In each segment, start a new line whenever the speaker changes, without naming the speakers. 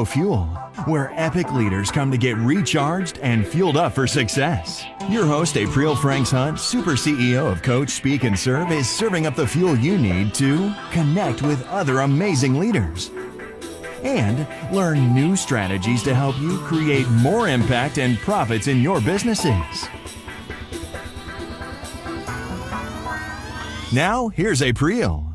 Fuel, where epic leaders come to get recharged and fueled up for success. Your host, Aprille Franks-Hunt, Super CEO of Coach, Speak, and Serve, is serving up the fuel you need to connect with other amazing leaders and learn new strategies to help you create more impact and profits in your businesses. Now, here's Aprille.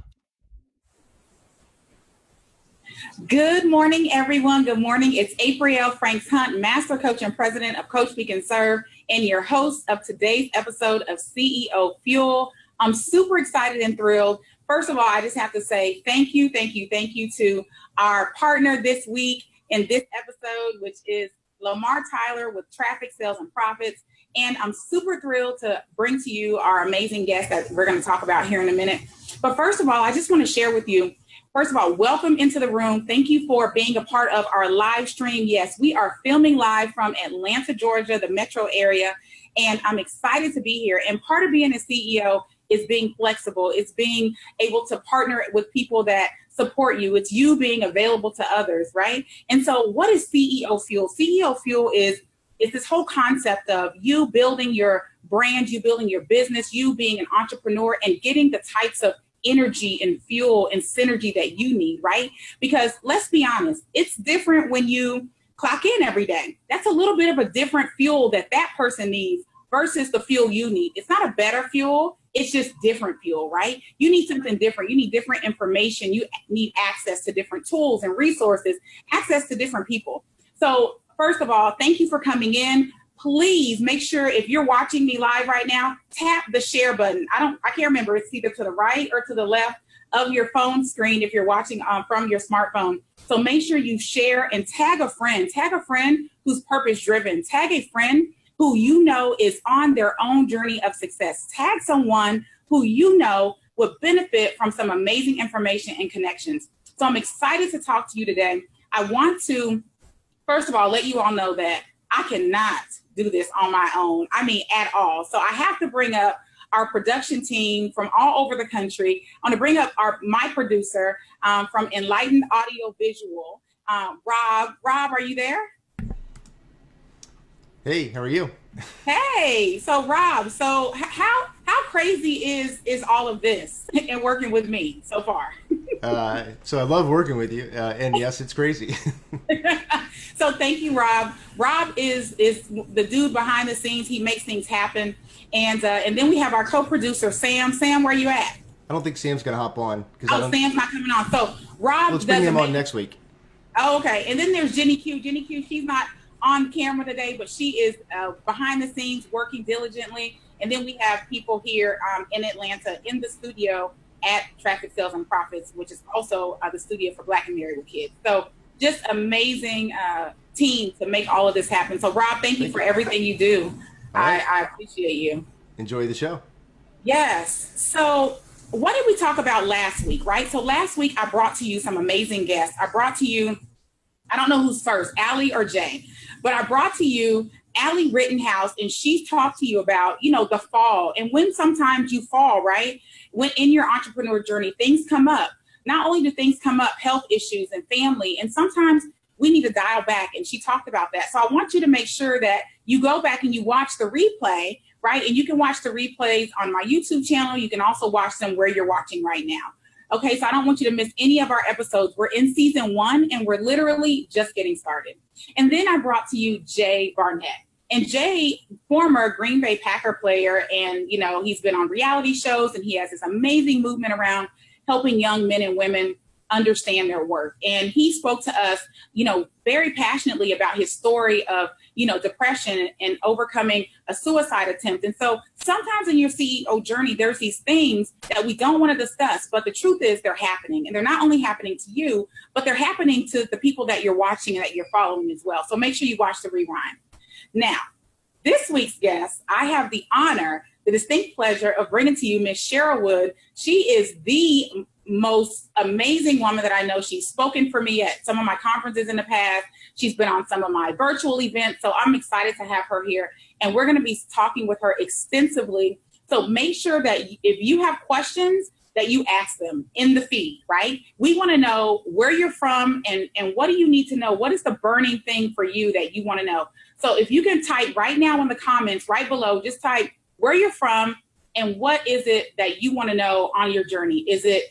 Good morning, everyone. Good morning. It's Aprille Franks-Hunt, Master Coach and President of Coach, Speak, and Serve, and your host of today's episode of CEO Fuel. I'm super excited and thrilled. First of all, I just have to say thank you to our partner this week in this episode, which is Lamar Tyler with Traffic Sales and Profits. And I'm super thrilled to bring to you our amazing guest that we're going to talk about here in a minute. But first of all, I just want to share with you, first of all, welcome into the room. Thank you for being a part of our live stream. Yes, we are filming live from Atlanta, Georgia, the metro area. And I'm excited to be here. And part of being a CEO is being flexible. It's being able to partner with people that support you. It's you being available to others, right? And so what is CEO Fuel? CEO Fuel is this whole concept of you building your brand, you building your business, you being an entrepreneur and getting the types of energy and fuel and synergy that you need, right? Because let's be honest, it's different when you clock in every day. That's a little bit of a different fuel that person needs versus the fuel you need. It's not a better fuel. It's just different fuel, right? You need something different. You need different information. You need access to different tools and resources, access to different people. So first of all, thank you for coming in. Please make sure if you're watching me live right now, tap the share button. I can't remember. It's either to the right or to the left of your phone screen if you're watching from your smartphone. So make sure you share and tag a friend. Tag a friend who's purpose driven. Tag a friend who you know is on their own journey of success. Tag someone who you know would benefit from some amazing information and connections. So I'm excited to talk to you today. I want to, first of all, let you all know that I cannot do this on my own. I mean, at all. So I have to bring up our production team from all over the country. I want to bring up my producer from Enlightened Audio Visual, Rob. Rob, are you there?
Hey, how are you?
Hey, so Rob, so how crazy is all of this and working with me so far?
So I love working with you, and yes, it's crazy.
So thank you, Rob. Rob is the dude behind the scenes. He makes things happen, and then we have our co-producer Sam. Sam, where you at?
I don't think Sam's gonna hop on.
Sam's not coming on. So Rob,
let's bring him on next week.
Oh, okay. And then there's Jenny Q. Jenny Q. She's not on camera today, but she is behind the scenes working diligently. And then we have people here in Atlanta in the studio at Traffic Sales and Profits, which is also the studio for Black and Married with Kids. So just amazing team to make all of this happen. So Rob, thank you for everything you do. Right. I appreciate you.
Enjoy the show.
Yes. So what did we talk about last week, right? So last week I brought to you some amazing guests. I brought to you, I don't know who's first, Allie or Jay, but I brought to you Allie Rittenhouse, and she talked to you about, the fall. And when sometimes you fall, right? When in your entrepreneur journey, things come up. Not only do things come up, health issues and family, and sometimes we need to dial back. And she talked about that. So I want you to make sure that you go back and you watch the replay, right? And you can watch the replays on my YouTube channel. You can also watch them where you're watching right now. Okay, so I don't want you to miss any of our episodes. We're in season 1 and we're literally just getting started. And then I brought to you Jay Barnett. And Jay, former Green Bay Packer player, and he's been on reality shows and he has this amazing movement around helping young men and women understand their worth. And he spoke to us, very passionately about his story of, depression and overcoming a suicide attempt. And so sometimes in your CEO journey, there's these things that we don't want to discuss, but the truth is they're happening. And they're not only happening to you, but they're happening to the people that you're watching and that you're following as well. So make sure you watch the rewind. Now, this week's guest, I have the honor, the distinct pleasure of bringing to you Miss Cheryl Wood. She is the most amazing woman that I know. She's spoken for me at some of my conferences in the past. She's been on some of my virtual events. So I'm excited to have her here. And we're going to be talking with her extensively. So make sure that if you have questions, that you ask them in the feed, right? We want to know where you're from and what do you need to know? What is the burning thing for you that you want to know? So if you can type right now in the comments right below, just type where you're from and what is it that you want to know on your journey? Is it,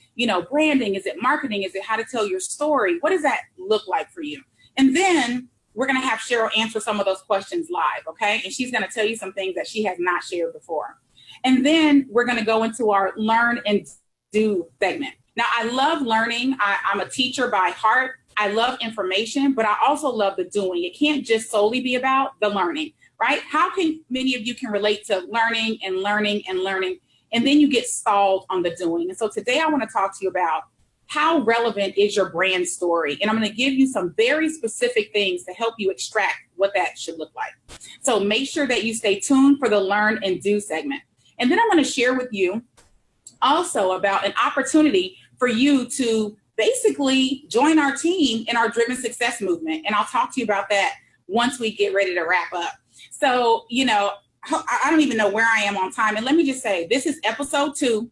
branding? Is it marketing? Is it how to tell your story? What does that look like for you? And then we're going to have Cheryl answer some of those questions live, okay? And she's going to tell you some things that she has not shared before. And then we're going to go into our learn and do segment. Now, I love learning. I'm a teacher by heart. I love information, but I also love the doing. It can't just solely be about the learning, right? How can many of you can relate to learning and learning and learning, and then you get stalled on the doing? And so today I want to talk to you about how relevant is your brand story? And I'm going to give you some very specific things to help you extract what that should look like. So make sure that you stay tuned for the learn and do segment. And then I'm going to share with you also about an opportunity for you to basically join our team in our Driven Success movement. And I'll talk to you about that once we get ready to wrap up. So, I don't even know where I am on time. And let me just say, this is episode 2.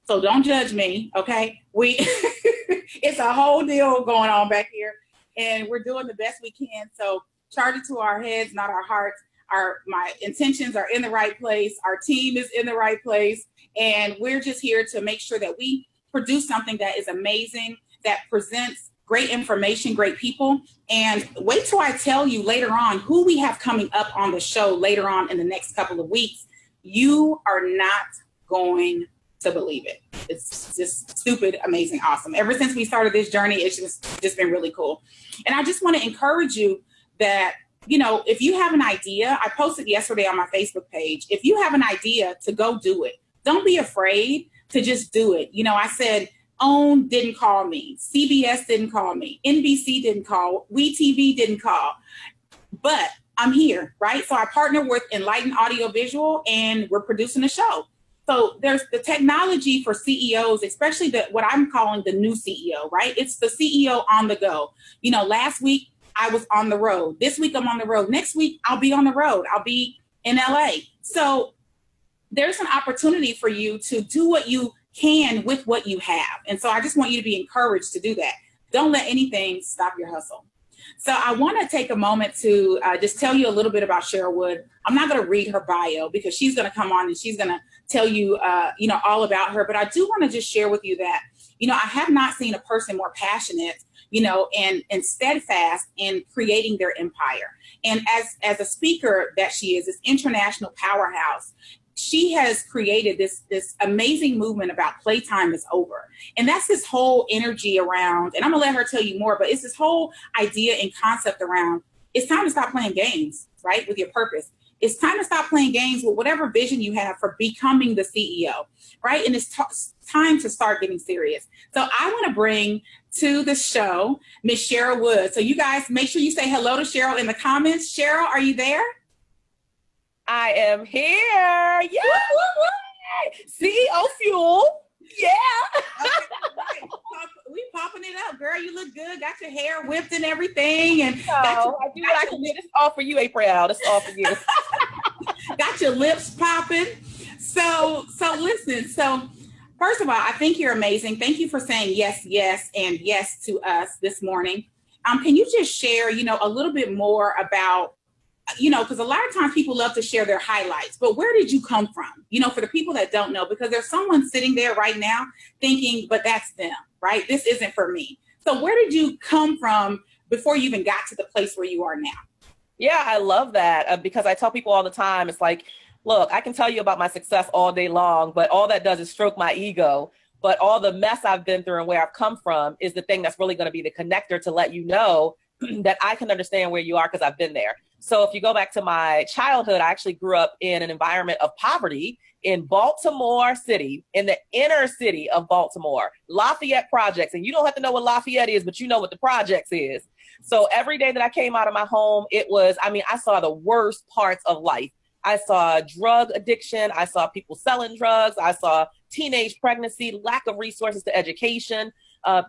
So don't judge me, okay? It's a whole deal going on back here, and we're doing the best we can. So charge it to our heads, not our hearts. My intentions are in the right place. Our team is in the right place, and we're just here to make sure that we produce something that is amazing, that presents great information, great people. And wait till I tell you later on who we have coming up on the show later on in the next couple of weeks. You are not going to believe it. It's just stupid, amazing, awesome. Ever since we started this journey, it's just been really cool. And I just want to encourage you that, if you have an idea, I posted yesterday on my Facebook page, if you have an idea, to go do it. Don't be afraid to just do it. I said, OWN didn't call me. CBS didn't call me. NBC didn't call. WeTV didn't call. But I'm here, right? So I partner with Enlighten Audiovisual, and we're producing a show. So there's the technology for CEOs, especially what I'm calling the new CEO, right? It's the CEO on the go. Last week I was on the road. This week I'm on the road. Next week I'll be on the road. I'll be in LA. So there's an opportunity for you to do what you can with what you have. And so I just want you to be encouraged to do that. Don't let anything stop your hustle. So I want to take a moment to just tell you a little bit about Cheryl Wood. I'm not going to read her bio because she's going to come on and she's going to tell you, all about her. But I do want to just share with you that, I have not seen a person more passionate, and steadfast in creating their empire. And as a speaker that she is, this international powerhouse, she has created this amazing movement about playtime is over. And that's this whole energy around, and I'm gonna let her tell you more, but it's this whole idea and concept around, it's time to stop playing games, right? With your purpose. It's time to stop playing games with whatever vision you have for becoming the CEO, right? And it's time to start getting serious. So I want to bring to the show Miss Cheryl Wood. So you guys make sure you say hello to Cheryl in the comments. Cheryl, are you there?
I am here. Yeah. CEO Fuel. Yeah.
Okay, right. We popping it up, girl. You look good. Got your hair whipped and everything. And
I do what I can do. This is all for you, Aprille. This is all for you.
Got your lips popping. So listen. So first of all, I think you're amazing. Thank you for saying yes, and yes to us this morning. Can you just share, a little bit more about, because a lot of times people love to share their highlights, but where did you come from? For the people that don't know, because there's someone sitting there right now thinking, but that's them, right? This isn't for me. So where did you come from before you even got to the place where you are now?
Yeah, I love that because I tell people all the time, it's like, look, I can tell you about my success all day long, but all that does is stroke my ego. But all the mess I've been through and where I've come from is the thing that's really going to be the connector to let you know that I can understand where you are because I've been there. So if you go back to my childhood, I actually grew up in an environment of poverty in Baltimore City, in the inner city of Baltimore, Lafayette Projects. And you don't have to know what Lafayette is, but you know what the projects is. So every day that I came out of my home, I saw the worst parts of life. I saw drug addiction. I saw people selling drugs. I saw teenage pregnancy, lack of resources to education,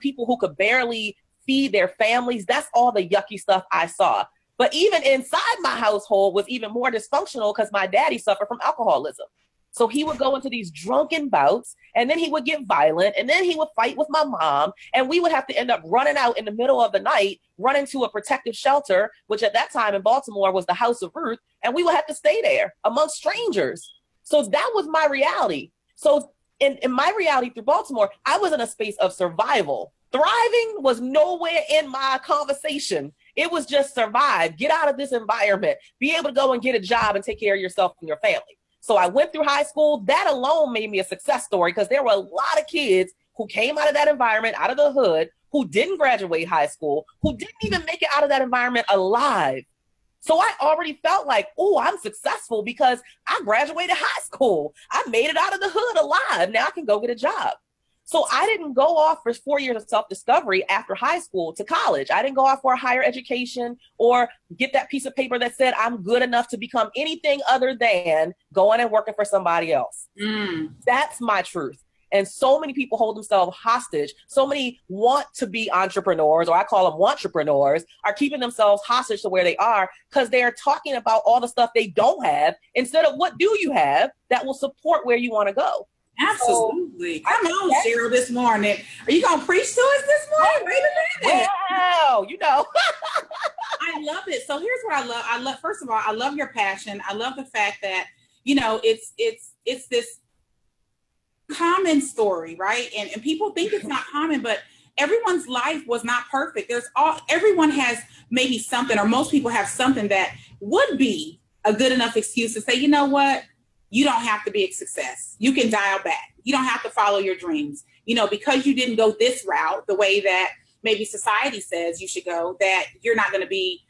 people who could barely feed their families. That's all the yucky stuff I saw. But even inside my household was even more dysfunctional because my daddy suffered from alcoholism. So he would go into these drunken bouts, and then he would get violent, and then he would fight with my mom, and we would have to end up running out in the middle of the night, running to a protective shelter, which at that time in Baltimore was the House of Ruth, and we would have to stay there amongst strangers. So that was my reality. So in my reality through Baltimore, I was in a space of survival. Thriving was nowhere in my conversation. It was just survive, get out of this environment, be able to go and get a job and take care of yourself and your family. So I went through high school. That alone made me a success story because there were a lot of kids who came out of that environment, out of the hood, who didn't graduate high school, who didn't even make it out of that environment alive. So I already felt like, oh, I'm successful because I graduated high school. I made it out of the hood alive. Now I can go get a job. So I didn't go off for 4 years of self-discovery after high school to college. I didn't go off for a higher education or get that piece of paper that said I'm good enough to become anything other than going and working for somebody else. That's my truth. And so many people hold themselves hostage. So many want to be entrepreneurs, or I call them wantrepreneurs, are keeping themselves hostage to where they are because they're talking about all the stuff they don't have instead of what do you have that will support where you want to go.
Absolutely. Come on, Cheryl, this morning. Are you going to preach to us this morning? Wait a minute.
Wow, you know.
I love it. So here's what I love. First of all, I love your passion. I love the fact that, you know, it's this common story, right? And people think it's not common, but everyone's life was not perfect. Everyone has maybe something, or most people have something that would be a good enough excuse to say, you know what? You don't have to be a success. You can dial back. You don't have to follow your dreams. You know, because you didn't go this route, the way that maybe society says you should go, that you're not going to be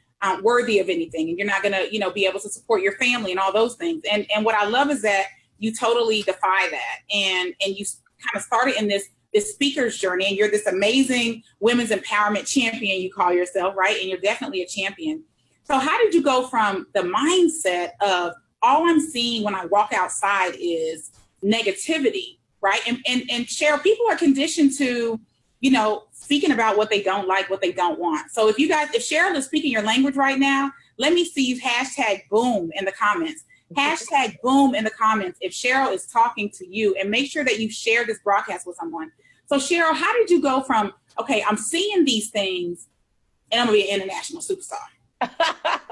worthy of anything, and you're not going to, you know, be able to support your family and all those things. And what I love is that you totally defy that, and you kind of started in this speaker's journey, and you're this amazing women's empowerment champion, you call yourself, right? And you're definitely a champion. So how did you go from the mindset of all I'm seeing when I walk outside is negativity, right? And Cheryl, people are conditioned to, you know, speaking about what they don't like, what they don't want. So if Cheryl is speaking your language right now, let me see hashtag boom in the comments. Hashtag boom in the comments if Cheryl is talking to you, and make sure that you share this broadcast with someone. So Cheryl, how did you go from, okay, I'm seeing these things and I'm gonna be an international superstar?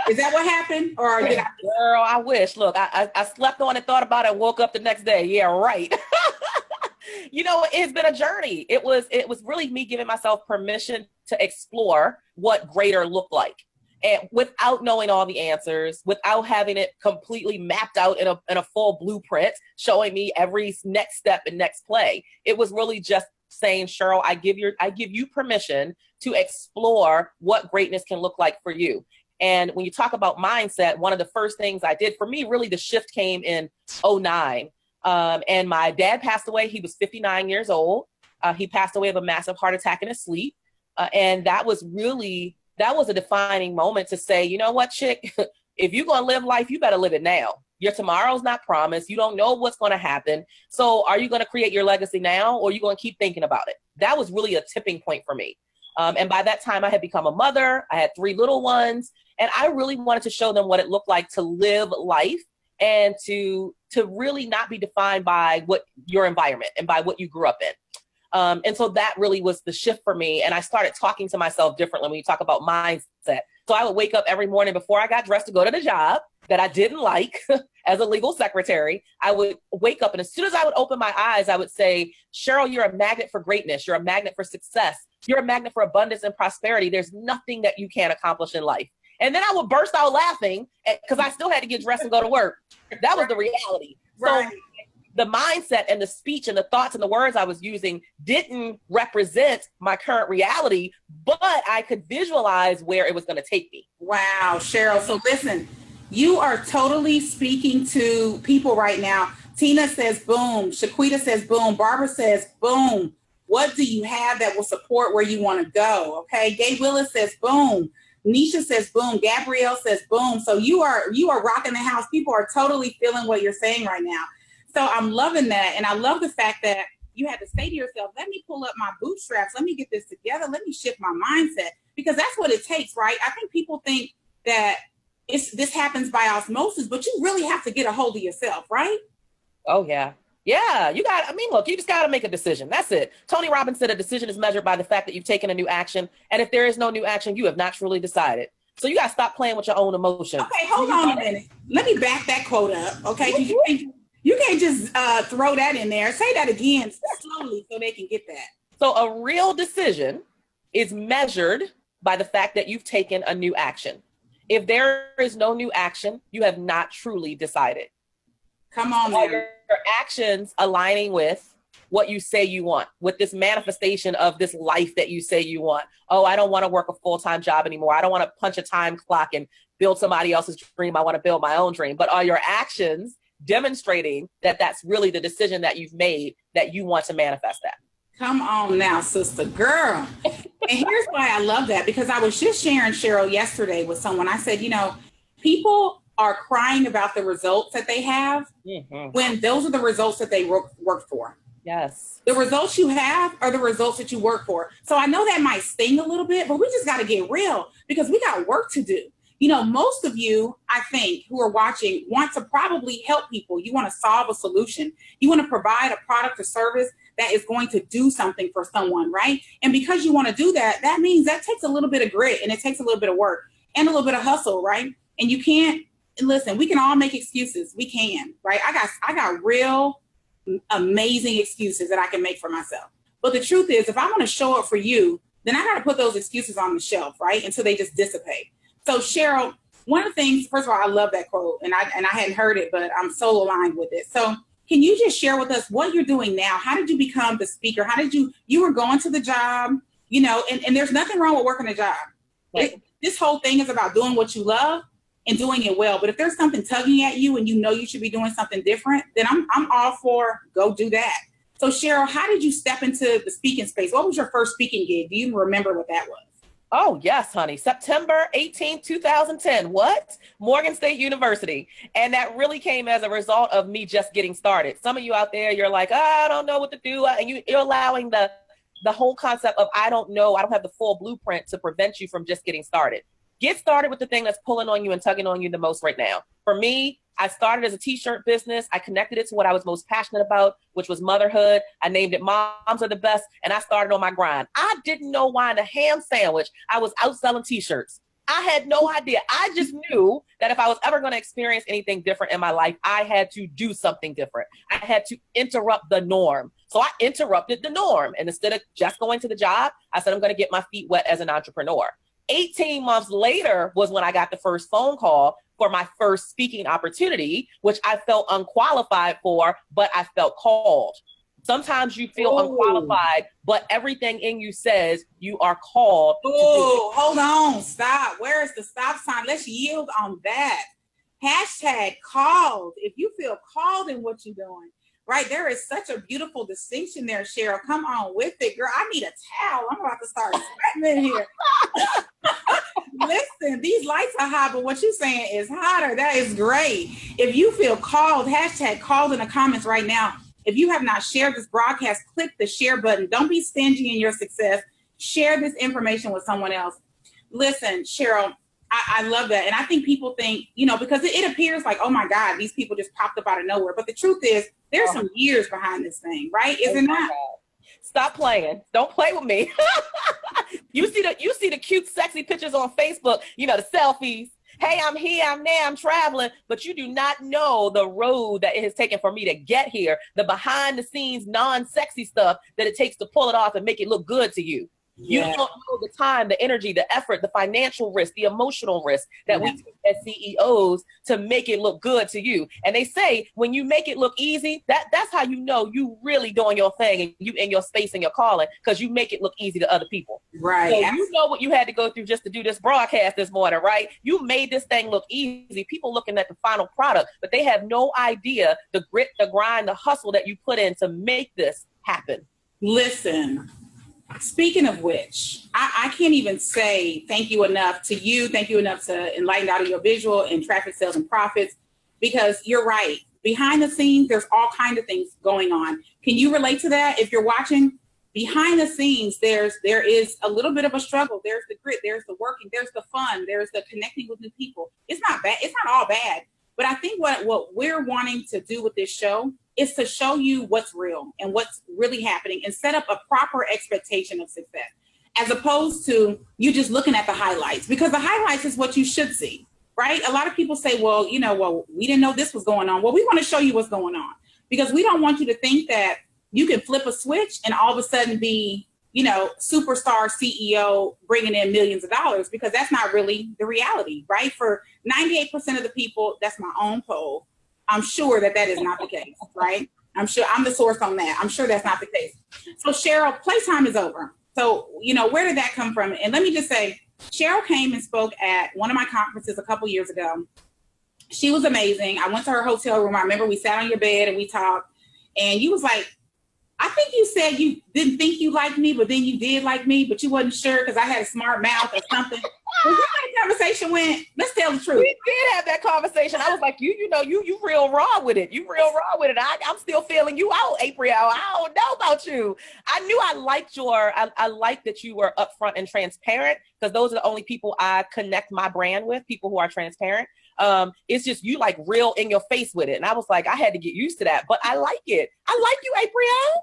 Is that what happened? Or did
Girl, I wish. Look, I slept on it, thought about it, woke up the next day. Yeah, right. You know, it's been a journey. It was really me giving myself permission to explore what greater looked like. And without knowing all the answers, without having it completely mapped out in a full blueprint, showing me every next step and next play. It was really just saying, Cheryl, I give you permission to explore what greatness can look like for you. And when you talk about mindset, one of the first things I did, for me, really the shift came in 2009. And my dad passed away. He was 59 years old. He passed away of a massive heart attack in his sleep. And that was a defining moment to say, you know what, chick, if you're going to live life, you better live it now. Your tomorrow's not promised. You don't know what's going to happen. So are you going to create your legacy now, or are you going to keep thinking about it? That was really a tipping point for me. And by that time I had become a mother. I had 3 little ones, and I really wanted to show them what it looked like to live life and to really not be defined by what your environment and by what you grew up in. And so that really was the shift for me. And I started talking to myself differently when you talk about mindset. So I would wake up every morning before I got dressed to go to the job that I didn't like as a legal secretary. I would wake up, and as soon as I would open my eyes, I would say, Cheryl, you're a magnet for greatness. You're a magnet for success. You're a magnet for abundance and prosperity. There's nothing that you can't accomplish in life. And then I would burst out laughing because I still had to get dressed and go to work. That was the reality.
Right.
So the mindset and the speech and the thoughts and the words I was using didn't represent my current reality, but I could visualize where it was going to take me.
Wow, Cheryl. So listen, you are totally speaking to people right now. Tina says, boom. Shaquita says, boom. Barbara says, boom. What do you have that will support where you want to go? Okay. Gay Willis says, boom. Nisha says, boom. Gabrielle says, boom. So you are rocking the house. People are totally feeling what you're saying right now. So I'm loving that. And I love the fact that you had to say to yourself, let me pull up my bootstraps. Let me get this together. Let me shift my mindset, because that's what it takes, right? I think people think that this happens by osmosis, but you really have to get a hold of yourself, right?
Oh, yeah. Yeah, look, you just got to make a decision. That's it. Tony Robbins said a decision is measured by the fact that you've taken a new action. And if there is no new action, you have not truly decided. So you got to stop playing with your own emotions.
Okay, hold on a minute. Let me back that quote up, okay? You can't just throw that in there. Say that again slowly so they can get that.
So a real decision is measured by the fact that you've taken a new action. If there is no new action, you have not truly decided.
Come on,
man. Your actions aligning with what you say you want, with this manifestation of this life that you say you want. Oh, I don't want to work a full-time job anymore. I don't want to punch a time clock and build somebody else's dream. I want to build my own dream. But are your actions demonstrating that that's really the decision that you've made, that you want to manifest that?
Come on now, sister girl. And here's why I love that, because I was just sharing, Cheryl, yesterday with someone. I said, people are crying about the results that they have when those are the results that they work for.
Yes.
The results you have are the results that you work for. So I know that might sting a little bit, but we just got to get real, because we got work to do. Most of you, I think, who are watching want to probably help people. You want to solve a solution. You want to provide a product or service that is going to do something for someone, right? And because you want to do that, that means that takes a little bit of grit, and it takes a little bit of work and a little bit of hustle, right? And you can't, listen, we can all make excuses. We can, right? I got real amazing excuses that I can make for myself. But the truth is, if I want to show up for you, then I got to put those excuses on the shelf, right? Until they just dissipate. So Cheryl, one of the things, first of all, I love that quote, and I hadn't heard it, but I'm so aligned with it. So can you just share with us what you're doing now? How did you become the speaker? How did you were going to the job, and there's nothing wrong with working a job. Right. This whole thing is about doing what you love and doing it well. But if there's something tugging at you and you should be doing something different, then I'm all for go do that. So Cheryl, how did you step into the speaking space? What was your first speaking gig? Do you even remember what that was?
Oh, yes, honey. September 18, 2010. What? Morgan State University. And that really came as a result of me just getting started. Some of you out there, you're like, I don't know what to do. And you're allowing the whole concept of I don't know, I don't have the full blueprint to prevent you from just getting started. Get started with the thing that's pulling on you and tugging on you the most right now. For me, I started as a t-shirt business. I connected it to what I was most passionate about, which was motherhood. I named it Moms Are the Best, and I started on my grind. I didn't know why in a ham sandwich I was out selling t-shirts. I had no idea. I just knew that if I was ever going to experience anything different in my life, I had to do something different. I had to interrupt the norm. So I interrupted the norm. And instead of just going to the job, I said, I'm going to get my feet wet as an entrepreneur. 18 months later was when I got the first phone call for my first speaking opportunity, which I felt unqualified for, but I felt called. Sometimes you feel unqualified, but everything in you says you are called to do it.
Hold on, stop. Where is the stop sign? Let's yield on that. Hashtag called. If you feel called in what you're doing, right? There is such a beautiful distinction there, Cheryl. Come on with it, girl. I need a towel. I'm about to start sweating in here. Listen, these lights are hot, but what you're saying is hotter. That is great. If you feel called, hashtag called in the comments right now. If you have not shared this broadcast, click the share button. Don't be stingy in your success. Share this information with someone else. Listen, Cheryl, I love that. And I think people think, because it appears like, oh my God, these people just popped up out of nowhere. But the truth is, there's some years behind this thing, right? Is it not?
Stop playing. Don't play with me. You see the cute, sexy pictures on Facebook, the selfies. Hey, I'm here, I'm there, I'm traveling, but you do not know the road that it has taken for me to get here, the behind the scenes, non-sexy stuff that it takes to pull it off and make it look good to you. Yeah. You don't know the time, the energy, the effort, the financial risk, the emotional risk that we take as CEOs to make it look good to you. And they say when you make it look easy, that's how you know you really doing your thing and you in your space and your calling, because you make it look easy to other people.
Right.
So you know what you had to go through just to do this broadcast this morning, right? You made this thing look easy. People looking at the final product, but they have no idea the grit, the grind, the hustle that you put in to make this happen.
Listen. Speaking of which, I can't even say thank you enough to you. Thank you enough to Enlightened Audio Visual and Traffic Sales and Profits, because you're right. Behind the scenes, there's all kinds of things going on. Can you relate to that? If you're watching behind the scenes, there is a little bit of a struggle. There's the grit, there's the working, there's the fun, there's the connecting with new people. It's not bad. It's not all bad. But I think what we're wanting to do with this show is to show you what's real and what's really happening and set up a proper expectation of success, as opposed to you just looking at the highlights, because the highlights is what you should see, right? A lot of people say, well, we didn't know this was going on. Well, we want to show you what's going on, because we don't want you to think that you can flip a switch and all of a sudden be, superstar CEO bringing in millions of dollars, because that's not really the reality, right? For 98% of the people, that's my own poll, I'm sure that is not the case, right? I'm sure I'm the source on that. I'm sure that's not the case. So Cheryl, playtime is over. So, where did that come from? And let me just say, Cheryl came and spoke at one of my conferences a couple years ago. She was amazing. I went to her hotel room. I remember we sat on your bed and we talked, and you was like, I think you said you didn't think you liked me, but then you did like me, but you wasn't sure because I had a smart mouth or something. Well, how the conversation went? Let's tell the truth.
We did have that conversation. I was like, you real raw with it. You real raw with it. I'm still feeling you out, Aprille. I don't know about you. I knew I liked I liked that you were upfront and transparent, because those are the only people I connect my brand with, people who are transparent. It's just you like real in your face with it. And I was like, I had to get used to that, but I like it. I like you, Aprille.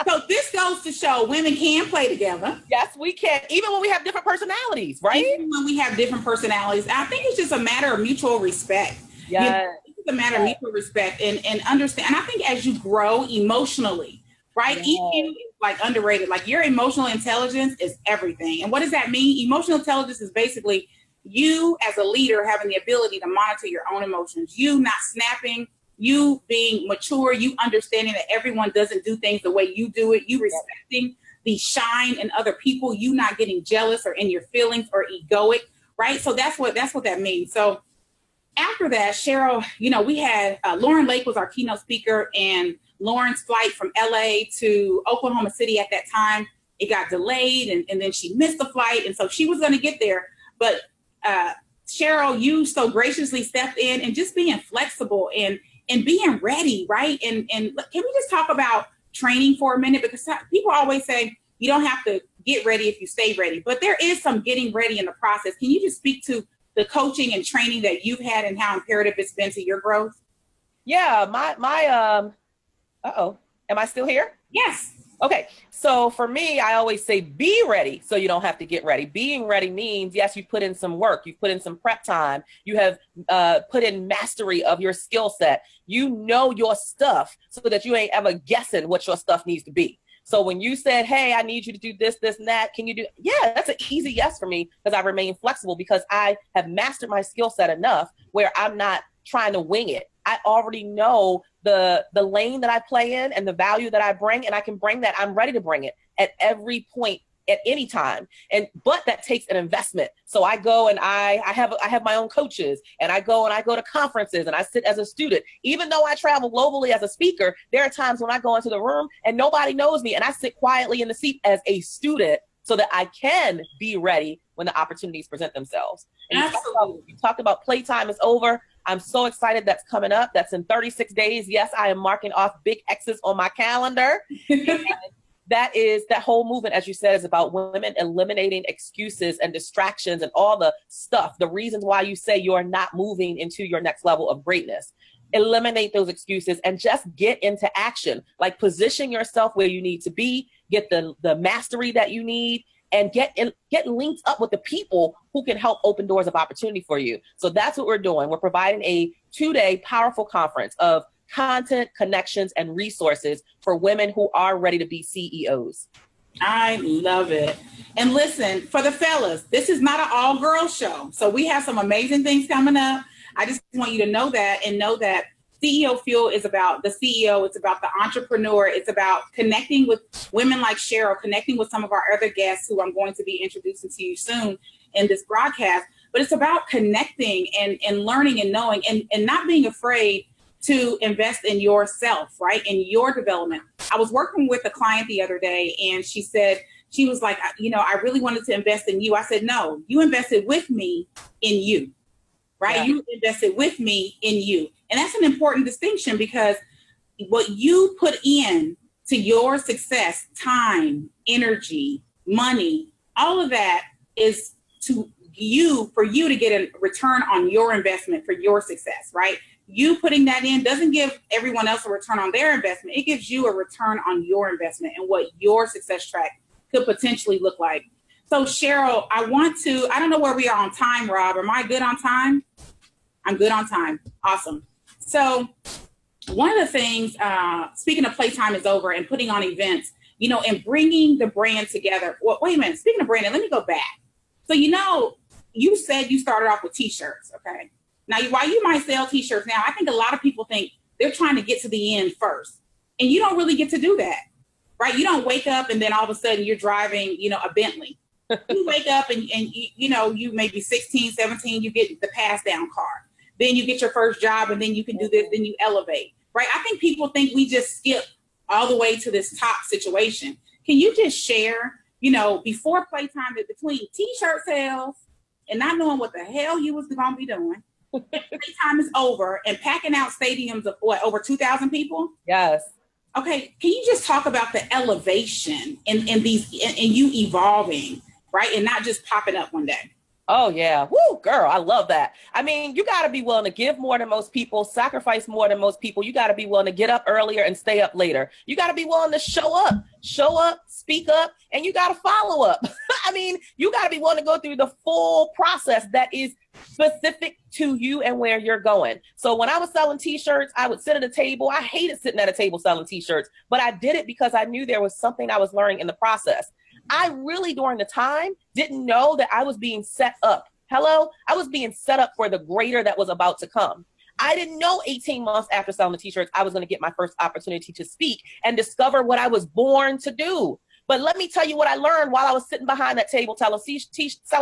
So this goes to show women can play together.
Yes, we can. Even when we have different personalities, right?
Even when we have different personalities. I think it's just a matter of mutual respect.
Yeah.
It's a matter of mutual respect and understand. And I think as you grow emotionally, right?
Yeah.
EQ is like underrated. Like your emotional intelligence is everything. And what does that mean? Emotional intelligence is basically you as a leader having the ability to monitor your own emotions, you not snapping, you being mature, you understanding that everyone doesn't do things the way you do it, you respecting the shine in other people, you not getting jealous or in your feelings or egoic, right? So that's what that means. So after that, Cheryl, we had Lauren Lake was our keynote speaker, and Lauren's flight from LA to Oklahoma City at that time, it got delayed and then she missed the flight. And so she was going to get there. But Cheryl, you so graciously stepped in and just being flexible and being ready, right? And can we just talk about training for a minute? Because people always say you don't have to get ready if you stay ready, but there is some getting ready in the process. Can you just speak to the coaching and training that you've had and how imperative it's been to your growth?
Yeah, am I still here?
Yes.
Okay. So for me, I always say be ready so you don't have to get ready. Being ready means, yes, you put in some work, you put in some prep time, you have put in mastery of your skill set. You know your stuff so that you ain't ever guessing what your stuff needs to be. So when you said, hey, I need you to do this, this, and that, can you do? Yeah, that's an easy yes for me, because I remain flexible, because I have mastered my skill set enough where I'm not trying to wing it. I already know the lane that I play in and the value that I bring, and I can bring that. I'm ready to bring it at every point, at any time. But that takes an investment. So I go and I have my own coaches, and I go to conferences, and I sit as a student. Even though I travel globally as a speaker, there are times when I go into the room and nobody knows me, and I sit quietly in the seat as a student so that I can be ready when the opportunities present themselves. And you talked about playtime is over. I'm so excited that's coming up. That's in 36 days. Yes, I am marking off big X's on my calendar. That whole movement, as you said, is about women eliminating excuses and distractions and all the stuff, the reasons why you say you're not moving into your next level of greatness. Eliminate those excuses and just get into action. Like, position yourself where you need to be, get the mastery that you need, and get linked up with the people who can help open doors of opportunity for you. So that's what we're doing. We're providing a 2-day powerful conference of content, connections, and resources for women who are ready to be CEOs.
I love it. And listen, for the fellas, this is not an all-girls show. So we have some amazing things coming up. I just want you to know that, and know that CEO Fuel is about the CEO. It's about the entrepreneur. It's about connecting with women like Cheryl, connecting with some of our other guests who I'm going to be introducing to you soon in this broadcast. But it's about connecting and learning and knowing and not being afraid to invest in yourself, right? In your development. I was working with a client the other day, and she was like, I really wanted to invest in you. I said, no, you invested with me in you, right? Yeah. You invested with me in you. And that's an important distinction, because what you put in to your success, time, energy, money, all of that is to for you to get a return on your investment for your success, right? You putting that in doesn't give everyone else a return on their investment. It gives you a return on your investment and what your success track could potentially look like. So Cheryl, I don't know where we are on time, Rob. Am I good on time? I'm good on time. Awesome. So one of the things, speaking of playtime is over and putting on events, and bringing the brand together. Well, wait a minute. Speaking of branding, let me go back. So, you said you started off with T-shirts, okay? Now, while you might sell T-shirts now, I think a lot of people think they're trying to get to the end first. And you don't really get to do that, right? You don't wake up and then all of a sudden you're driving, a Bentley. You wake up and you may be 16, 17, you get the pass down car. Then you get your first job and then you can do this, then you elevate, right? I think people think we just skip all the way to this top situation. Can you just share, before playtime, between T-shirt sales and not knowing what the hell you was going to be doing, playtime is over and packing out stadiums of over 2,000 people?
Yes.
Okay. Can you just talk about the elevation and you evolving, right? And not just popping up one day.
Oh, yeah. Woo, girl, I love that. I mean, you got to be willing to give more than most people, sacrifice more than most people. You got to be willing to get up earlier and stay up later. You got to be willing to show up, speak up, and you got to follow up. I mean, you got to be willing to go through the full process that is specific to you and where you're going. So when I was selling T-shirts, I would sit at a table. I hated sitting at a table selling T-shirts, but I did it because I knew there was something I was learning in the process. I really, during the time, didn't know that I was being set up. Hello? I was being set up for the greater that was about to come. I didn't know 18 months after selling the T-shirts, I was going to get my first opportunity to speak and discover what I was born to do. But let me tell you what I learned while I was sitting behind that table selling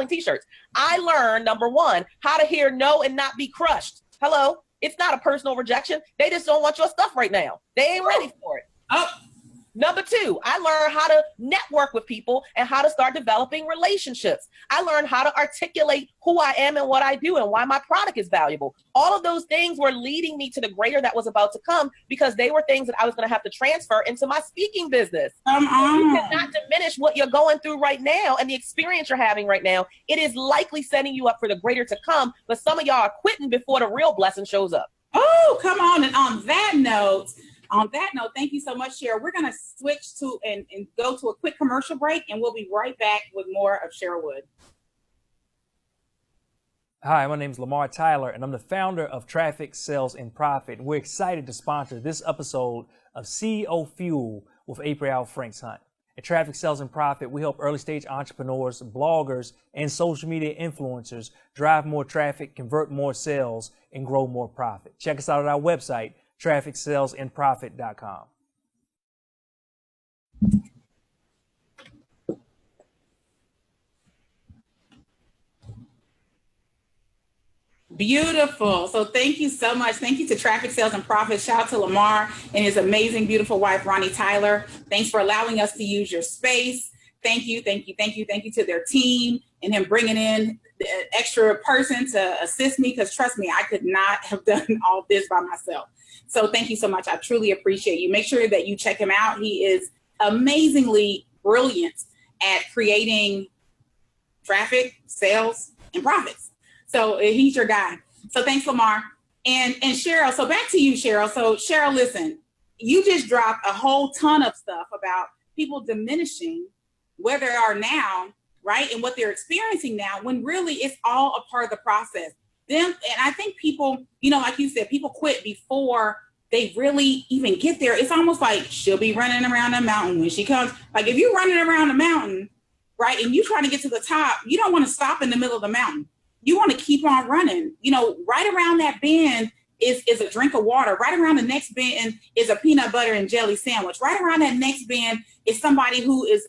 T-shirts. I learned, number one, how to hear no and not be crushed. Hello? It's not a personal rejection. They just don't want your stuff right now. They ain't ready for it. Oh. Number two, I learned how to network with people and how to start developing relationships. I learned how to articulate who I am and what I do and why my product is valuable. All of those things were leading me to the greater that was about to come because they were things that I was going to have to transfer into my speaking business. You cannot diminish what you're going through right now and the experience you're having right now. It is likely setting you up for the greater to come, but some of y'all are quitting before the real blessing shows up.
Oh, come on. And on that note, thank you so much, Cheryl. We're going to switch to and go to a quick commercial break, and we'll be right back with more of Cheryl Wood.
Hi, my name is Lamar Tyler, and I'm the founder of Traffic, Sales, and Profit. We're excited to sponsor this episode of CEO Fuel with Aprille Franks-Hunt. At Traffic, Sales, and Profit, we help early-stage entrepreneurs, bloggers, and social media influencers drive more traffic, convert more sales, and grow more profit. Check us out at our website, trafficsalesandprofit.com.
Beautiful. So thank you so much. Thank you to Traffic Sales and Profit. Shout out to Lamar and his amazing, beautiful wife, Ronnie Tyler. Thanks for allowing us to use your space. Thank you to their team and him bringing in the extra person to assist me, because trust me, I could not have done all this by myself. So thank you so much. I truly appreciate you. Make sure that you check him out. He is amazingly brilliant at creating traffic, sales, and profits. So he's your guy. So thanks, Lamar. And Cheryl, so back to you, Cheryl. So Cheryl, listen, you just dropped a whole ton of stuff about people diminishing where they are now, right? And what they're experiencing now, when really it's all a part of the process. And I think people, like you said, people quit before they really even get there. It's almost like she'll be running around the mountain when she comes. Like if you're running around the mountain, right, and you're trying to get to the top, you don't want to stop in the middle of the mountain. You want to keep on running. Right around that bend is a drink of water. Right around the next bend is a peanut butter and jelly sandwich. Right around that next bend is somebody who is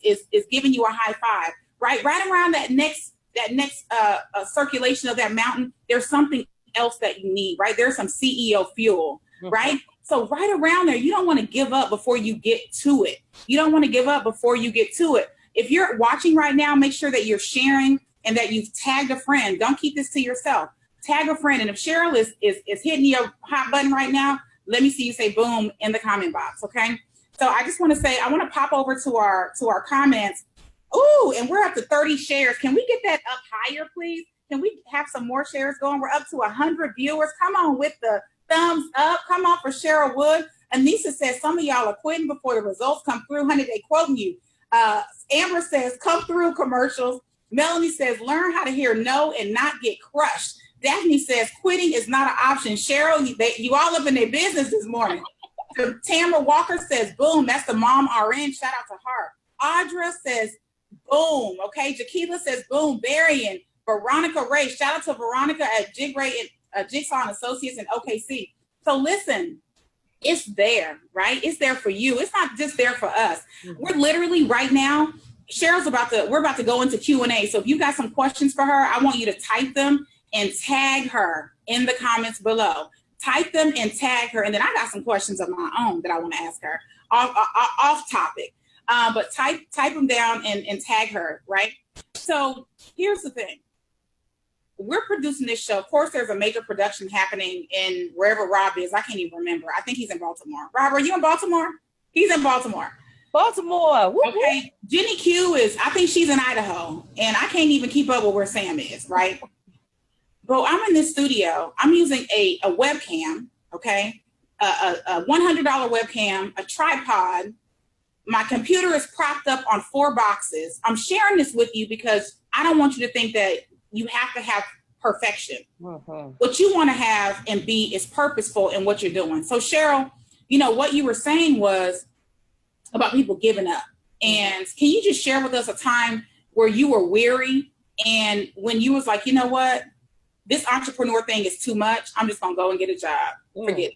giving you a high five. Right around that next circulation of that mountain, there's something else that you need. Right, there's some CEO fuel. Mm-hmm. Right. So right around there, you don't want to give up before you get to it. You don't want to give up before you get to it. If you're watching right now, make sure that you're sharing and that you've tagged a friend. Don't keep this to yourself. Tag a friend. And if Cheryl is hitting your hot button right now, let me see you say boom in the comment box. Okay. So I just want to say, I want to pop over to our comments. Ooh, and we're up to 30 shares. Can we get that up higher, please? have some more shares going. We're up to 100 viewers. Come on with the thumbs up. Come on for Cheryl Wood. Anissa says some of y'all are quitting before the results come through. Honey, they quoting you. Amber says, come through commercials. Melanie says, learn how to hear no and not get crushed. Daphne says, quitting is not an option. Cheryl, you all up in their business this morning. Tamara Walker says, boom, that's the mom RN. Shout out to her. Audra says, boom. Okay. Jaquila says, boom. Barian. Veronica Ray. Shout out to Veronica at Jigsaw and Associates in OKC. So listen, it's there, right? It's there for you. It's not just there for us. Mm-hmm. We're literally right now, we're about to go into Q&A. So if you got some questions for her, I want you to type them and tag her in the comments below. Type them and tag her. And then I got some questions of my own that I want to ask her off topic. But type them down and tag her, right? So here's the thing. We're producing this show. Of course, there's a major production happening in wherever Rob is. I can't even remember. I think he's in Baltimore. Rob, are you in Baltimore? He's in Baltimore.
Baltimore. Woo-hoo.
Okay. Jenny Q I think she's in Idaho. And I can't even keep up with where Sam is, right? But I'm in this studio. I'm using a webcam, okay? A $100 webcam, a tripod. My computer is propped up on 4 boxes. I'm sharing this with you because I don't want you to think that you have to have perfection. Mm-hmm. What you want to have and be is purposeful in what you're doing. So Cheryl, what you were saying was about people giving up. And can you just share with us a time where you were weary and when you was like, you know what, this entrepreneur thing is too much. I'm just going to go and get a job. Forget it.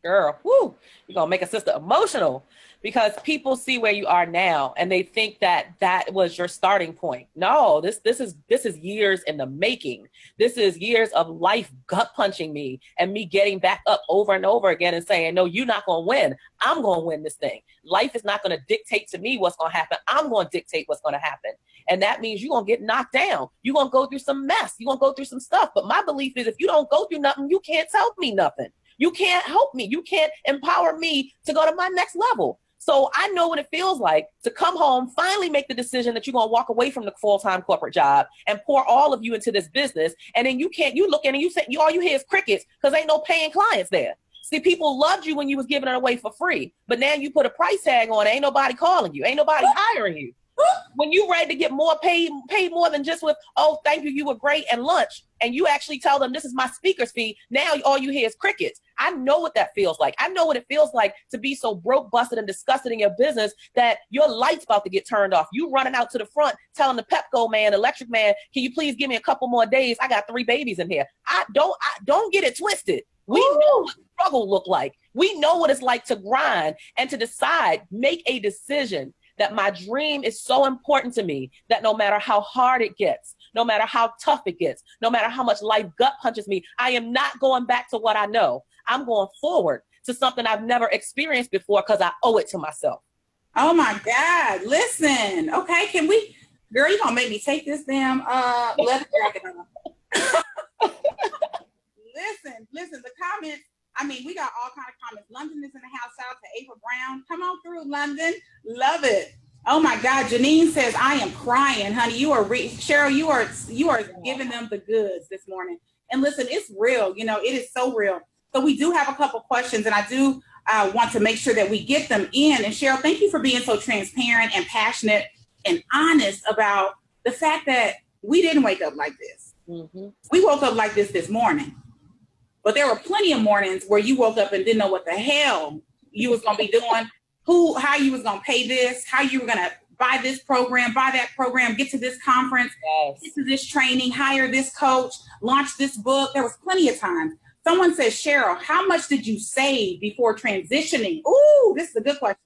Girl,
woo, you're going to make a sister emotional. Because people see where you are now and they think that was your starting point. No, this is years in the making. This is years of life gut punching me and me getting back up over and over again and saying, no, you're not going to win. I'm going to win this thing. Life is not going to dictate to me what's going to happen. I'm going to dictate what's going to happen. And that means you're going to get knocked down. You're going to go through some mess. You're going to go through some stuff. But my belief is if you don't go through nothing, you can't tell me nothing. You can't help me. You can't empower me to go to my next level. So I know what it feels like to come home, finally make the decision that you're going to walk away from the full-time corporate job and pour all of you into this business. And then you look in and you say, all you hear is crickets because ain't no paying clients there. See, people loved you when you was giving it away for free, but now you put a price tag on it. Ain't nobody calling you. Ain't nobody hiring you. When you ready to get more paid more than just with, oh, thank you, you were great, and lunch, and you actually tell them this is my speaker's fee, now all you hear is crickets. I know what that feels like. I know what it feels like to be so broke, busted, and disgusted in your business that your light's about to get turned off. You running out to the front telling the Pepco man, electric man, can you please give me a couple more days? I got 3 babies in here. I don't get it twisted. We know what struggle look like. We know what it's like to grind and to decide, make a decision that my dream is so important to me that no matter how hard it gets, no matter how tough it gets, no matter how much life gut punches me, I am not going back to what I know. I'm going forward to something I've never experienced before because I owe it to myself.
Oh my God. Listen. Okay. Can we, girl, you gonna make me take this damn leather jacket off. Listen, the comments, we got all kinds of comments. London is in the house. Shout out to Ava Brown. Come on through, London. Love it. Oh my God. Janine says, I am crying, honey. Cheryl, you are giving them the goods this morning. And listen, it's real. It is so real. So we do have a couple questions and I do want to make sure that we get them in. And Cheryl, thank you for being so transparent and passionate and honest about the fact that we didn't wake up like this. Mm-hmm. We woke up like this morning. But there were plenty of mornings where you woke up and didn't know what the hell you was going to be doing, how you was going to pay this, how you were going to buy this program, buy that program, get to this conference, yes, get to this training, hire this coach, launch this book. There was plenty of times. Someone says, Cheryl, how much did you save before transitioning? Ooh, this is a good question.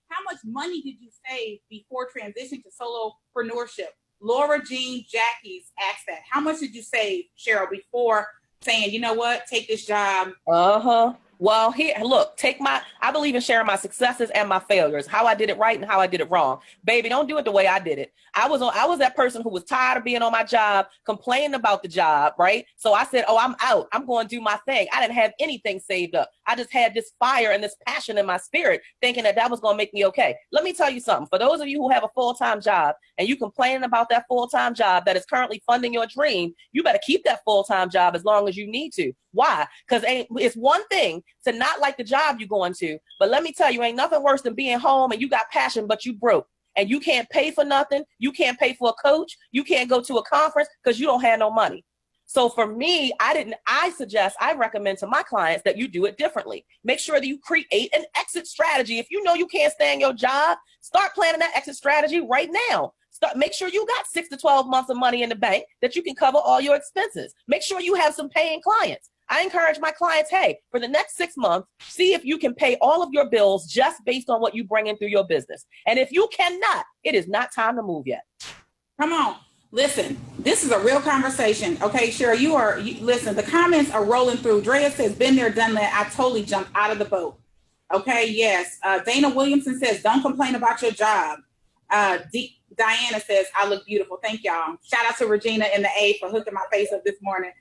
How much money did you save before transitioning to solopreneurship? Laura Jean Jackies asked that. How much did you save, Cheryl, before saying, you know what, take this job?
Uh-huh. Well, here, look, I believe in sharing my successes and my failures, how I did it right and how I did it wrong. Baby, don't do it the way I did it. I was that person who was tired of being on my job, complaining about the job, right? So I said, oh, I'm out. I'm going to do my thing. I didn't have anything saved up. I just had this fire and this passion in my spirit, thinking that was going to make me okay. Let me tell you something. For those of you who have a full-time job and you complaining about that full-time job that is currently funding your dream, you better keep that full-time job as long as you need to. Why? Because it's one thing to not like the job you're going to, but let me tell you, ain't nothing worse than being home and you got passion, but you broke. And you can't pay for nothing. You can't pay for a coach. You can't go to a conference because you don't have no money. So for me, I recommend to my clients that you do it differently. Make sure that you create an exit strategy. If you know you can't stay in your job, start planning that exit strategy right now. Make sure you got 6 to 12 months of money in the bank that you can cover all your expenses. Make sure you have some paying clients. I encourage my clients, hey, for the next 6 months, see if you can pay all of your bills just based on what you bring in through your business. And if you cannot, it is not time to move yet.
Come on. Listen, this is a real conversation. Okay, Cheryl, listen, the comments are rolling through. Drea says, been there, done that. I totally jumped out of the boat. Okay, yes. Dana Williamson says, don't complain about your job. Diana says, I look beautiful. Thank y'all. Shout out to Regina in the A for hooking my face up this morning.